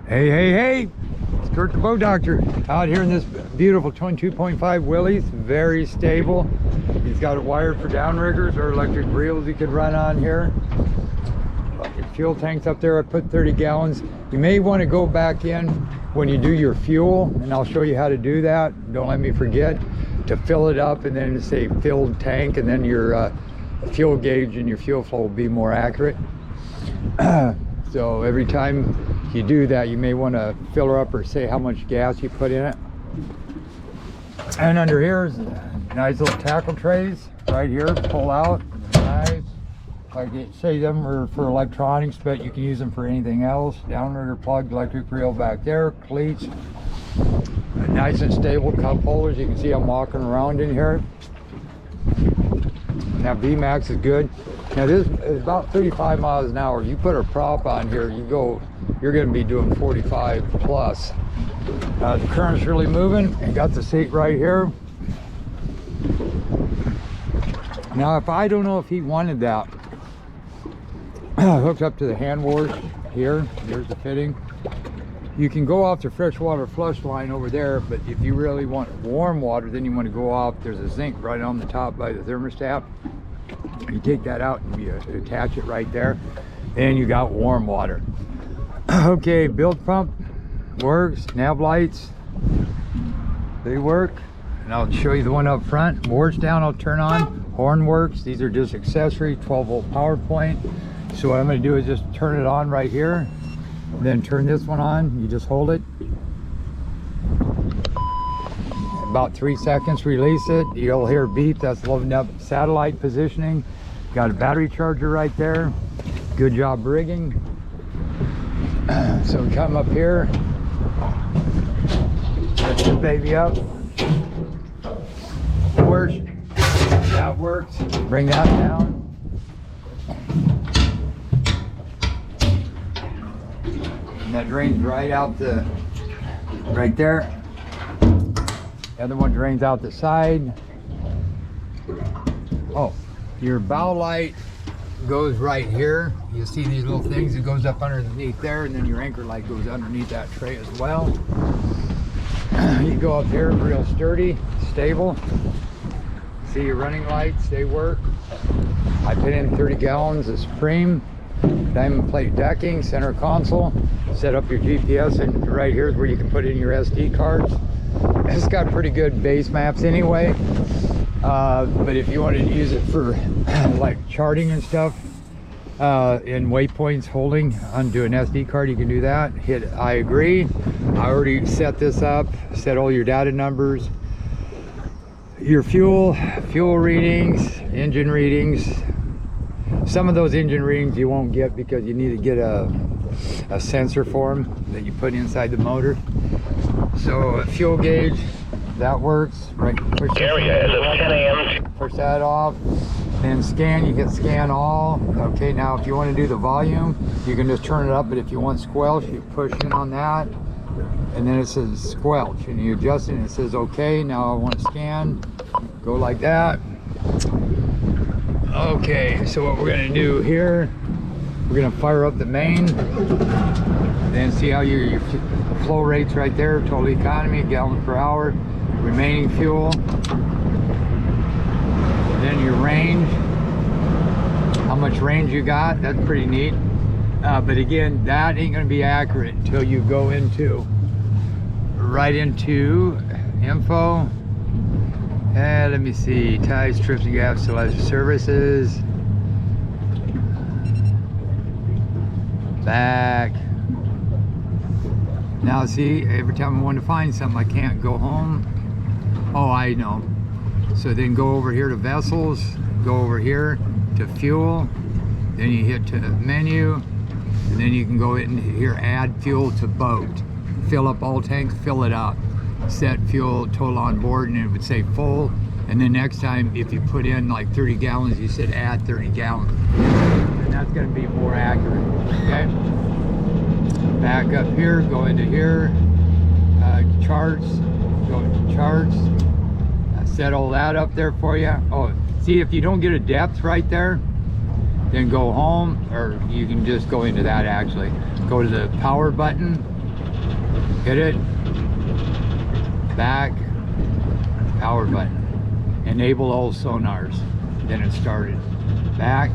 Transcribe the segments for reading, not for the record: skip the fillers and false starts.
Hey, it's Kurt the Boat Doctor out here in this beautiful 22.5 Willys, very stable. He's got it wired for downriggers or electric reels you could run on here. Fuel tanks up there, I put 30 gallons. You may want to go back in when you do your fuel, and I'll show you how to do that. Don't let me forget to fill it up and then say filled tank, and then your fuel gauge and your fuel flow will be more accurate. So every time you do that, you may want to fill her up or say how much gas you put in it. And under here is nice little tackle trays right here, pull out. Nice. Like it say them are for electronics, but you can use them for anything else. Downrigger plug, electric reel back there, cleats. Nice and stable cup holders. You can see I'm walking around in here. Now vmax is good. Now this is about 35 miles an hour. You put a prop on here, you're going to be doing 45 plus. The current's really moving. And got the seat right here. Now if I don't know if he wanted that hooked up to the hand wash here, there's the fitting. You can go off the freshwater flush line over there, but if you really want warm water, then you want to go off. There's a zinc right on the top by the thermostat. You take that out and you attach it right there, and you got warm water. Okay, bilge pump works, nav lights, they work. And I'll show you the one up front. Boards down, I'll turn on. Horn works. These are just accessory, 12-volt power point. So what I'm going to do is just turn it on right here, then turn this one on. You just hold it about 3 seconds, release it, you'll hear beep. That's loading up satellite positioning. Got a battery charger right there. Good job rigging. So we come up here, lift this baby up. Works. That works. Bring that down. And that drains right out right there. The other one drains out the side. Oh, your bow light goes right here. You see these little things, it goes up underneath there, and then your anchor light goes underneath that tray as well. You go up here, real sturdy, stable. See your running lights, they work. I put in 30 gallons of Supreme. Diamond plate decking, center console. Set up your GPS, and right here is where you can put in your SD cards. It's got pretty good base maps anyway, but if you wanted to use it for like charting and stuff, in waypoints holding onto an SD card, you can do that. Hit I agree. I already set this up, set all your data numbers, your fuel readings, engine readings. Some of those engine readings you won't get because you need to get a sensor for them that you put inside the motor. So fuel gauge, that works. Right, push Area as of 10 a.m. Push that off. Then scan, you can scan all. Okay, now if you want to do the volume, you can just turn it up, but if you want squelch, you push in on that, and then it says squelch, and you adjust it and it says okay. Now I want to scan, go like that. Okay, so what we're going to do here, we're going to fire up the main, then see how your flow rates right there, total economy, gallons per hour, remaining fuel, then your range, how much range you got. That's pretty neat. But again, that ain't going to be accurate until you go right into info. Let me see, ties, trips and gaps, select services, back. Now see, every time I want to find something, I can't go home. Oh, I know. So then go over here to vessels, go over here to fuel, then you hit to menu, and then you can go in here, add fuel to boat. Fill up all tanks, fill it up. Set fuel total on board, and it would say full. And then next time, if you put in like 30 gallons, you said add 30 gallons. And that's going to be more accurate. Okay. Back up here, go into here, charts, go into charts. Set all that up there for you. Oh, see, if you don't get a depth right there, then go home, or you can just go into that actually. Go to the power button, Hit it. Back. Power button. Enable all sonars. Then it started. Back.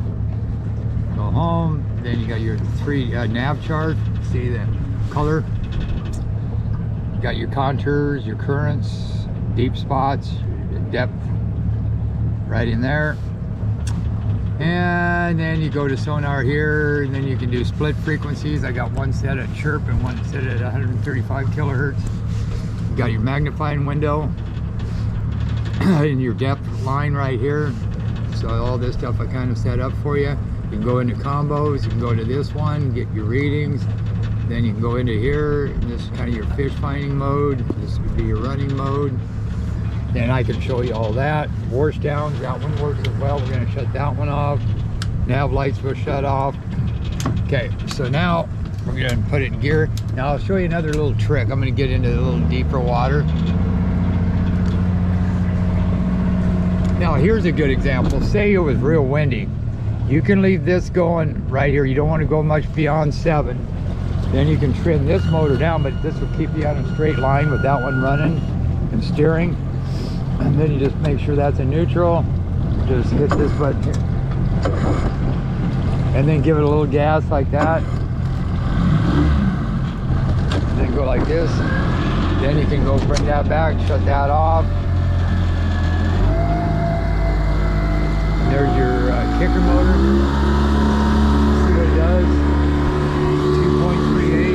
Go home. Then you got your 3 nav chart. See the color. You got your contours, your currents, deep spots, depth right in there. And then you go to sonar here, and then you can do split frequencies. I got one set at chirp and one set at 135 kilohertz. You got your magnifying window and your depth line right here. So all this stuff I kind of set up for you. You can go into combos, you can go to this one, get your readings. Then you can go into here, and this is kind of your fish finding mode. This would be your running mode. Then I can show you all that. Wash downs, that one works as well. We're gonna shut that one off. Nav lights will shut off. Okay, so now we're gonna put it in gear. Now I'll show you another little trick. I'm gonna get into a little deeper water. Now here's a good example. Say it was real windy. You can leave this going right here. You don't want to go much beyond 7. Then you can trim this motor down, but this will keep you on a straight line with that one running and steering. And then you just make sure that's in neutral. Just hit this button here. And then give it a little gas like that. And then go like this. Then you can go bring that back, shut that off. And there's your kicker motor. See what it does. 2.38.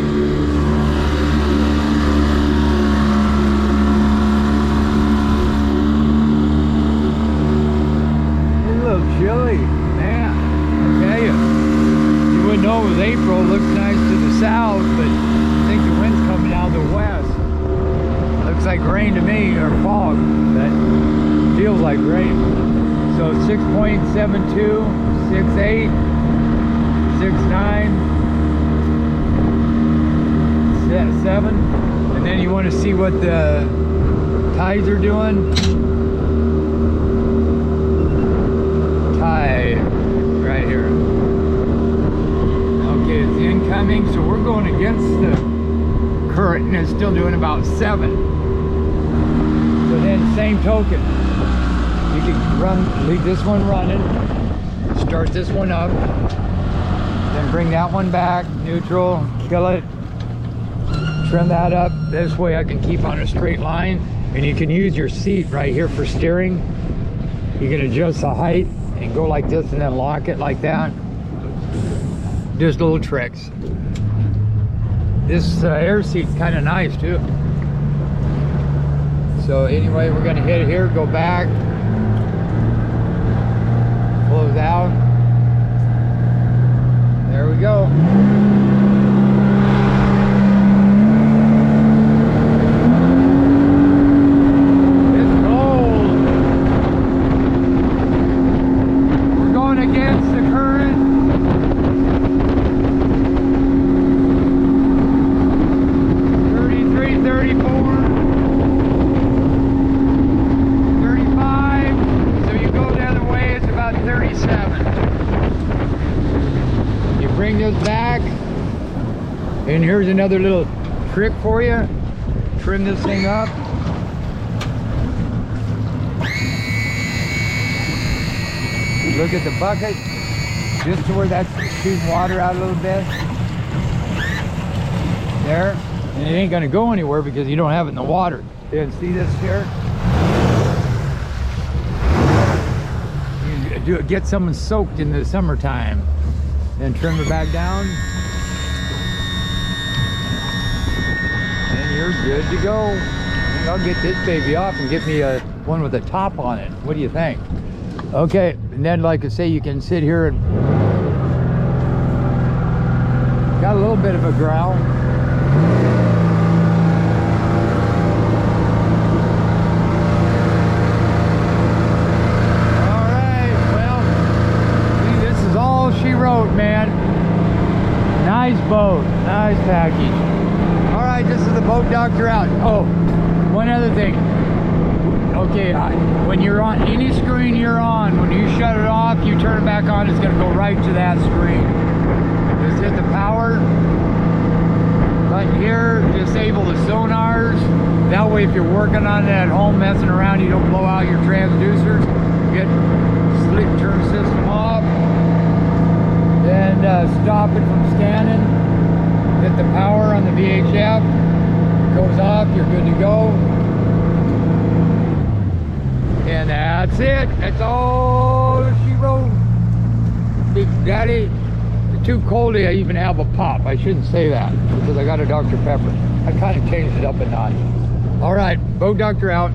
Chilly, man, I tell you. You wouldn't know it was April. It looks nice to the south, but I think the wind's coming out of the west. Looks like rain to me, or fog, but feels like rain. So 6.72, 6.8, 6.9, 7, and then you want to see what the tides are doing. Right here. Okay, it's incoming, so we're going against the current, and it's still doing about 7. So then, same token, you can leave this one running, start this one up, then bring that one back, neutral, kill it, trim that up. This way I can keep on a straight line, and you can use your seat right here for steering. You can adjust the height and go like this and then lock it like that. Just little tricks. This air seat's kind of nice too. So anyway, we're gonna hit it here, go back, close out. There we go. Back, and here's another little trick for you. Trim this thing up. Look at the bucket, just to where that's shooting water out a little bit. There, and it ain't gonna go anywhere because you don't have it in the water. And see this here? You get someone soaked in the summertime. Then trim it back down, and you're good to go. And I'll get this baby off and get me a one with a top on it. What do you think? Okay, and then like I say, you can sit here and got a little bit of a growl. She wrote, man. Nice boat, nice package. All right, this is the boat doctor out. Oh, one other thing. Okay, when you're on any screen you're on, when you shut it off, you turn it back on, it's gonna go right to that screen. Just hit the power, But here, disable the sonars. That way, if you're working on it at home, messing around, you don't blow out your transducers. Get slick turn system off. Then stop it from scanning. Hit the power on the VHF. Goes off, you're good to go. And that's it. That's all she wrote. Big Daddy. It's too cold to even have a pop. I shouldn't say that because I got a Dr. Pepper. I kind of changed it up a notch. All right, Boat Doctor out.